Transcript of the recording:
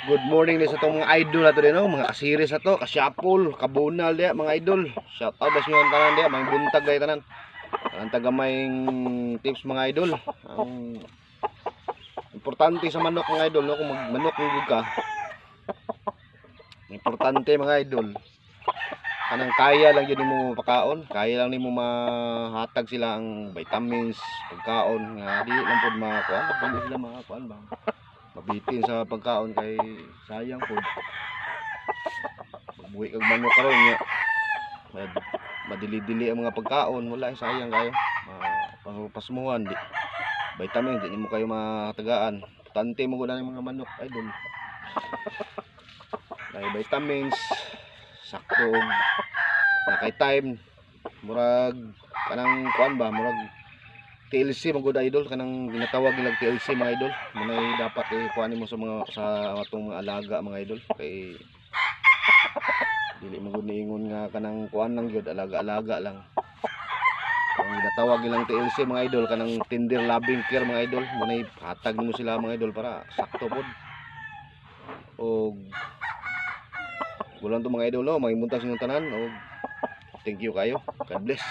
Good morning din sa itong mga idol nato din, no? Mga kasiris na to, kasyapol, kabunal dia, mga idol. Shout out sa inyo tanan dia, may buntag day tanan. Ang tagamay tips mga idol. Ang importante sa manok mga idol, no? Kung magmanok ng ka, importante mga idol. Kanang kaya lang yun mo pakaon, kaya lang nimo mahatag sila ang vitamins, pagkaon nga di lang pud makakuan, dili sila makakuan ba. Mabitin sa pagkaon kay sayang pud. Buhi kag manok karon nya. Madili-dili ang mga pagkaon, wala sayang kayo. Pasmuhan di. Vitamin di mo kayo matagaan. Tante mo gud ang mga manok idol. May vitamins sakto na kay time murag kanang kuan ba murag TLC magud idol kanang ginatawag nilang TLC mga idol munay dapat kuanin mo sa mga sa atong mga alaga mga idol kay dili mo gud niingon nga kanang kuan lang gyud alaga-alaga lang ang ginatawag nilang TLC mga idol kanang tender loving care mga idol munay hatag mo sila mga idol para sakto pod og wala to mga idol no, mangimunta sa inyong tanan og thank you kayo. God bless.